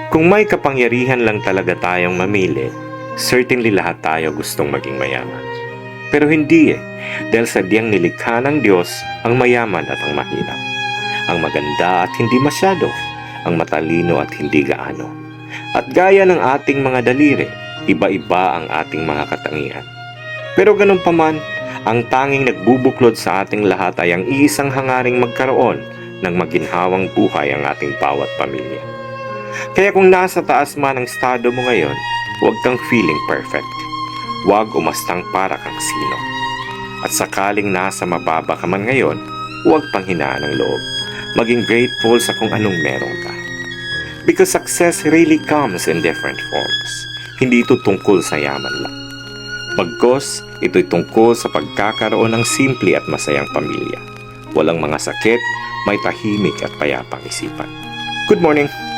Kung may kapangyarihan lang talaga tayong mamili, certainly lahat tayo gustong maging mayaman. Pero hindi dahil sadyang nilikha ng Diyos ang mayaman at ang mahirap, ang maganda at hindi masyado, ang matalino at hindi gaano. At gaya ng ating mga daliri, iba-iba ang ating mga katangian. Pero ganun pa man, ang tanging nagbubuklod sa ating lahat ay ang iisang hangaring magkaroon ng maginhawang buhay ang ating bawat pamilya. Kaya kung nasa taas man ang estado mo ngayon, huwag kang feeling perfect. Huwag umastang para kang sino. At sakaling nasa mababa ka man ngayon, huwag panghinaan ng loob. Maging grateful sa kung anong meron ka. Because success really comes in different forms. Hindi ito tungkol sa yaman lang. Bagkus, ito'y tungkol sa pagkakaroon ng simple at masayang pamilya. Walang mga sakit, may tahimik at payapang isipan. Good morning!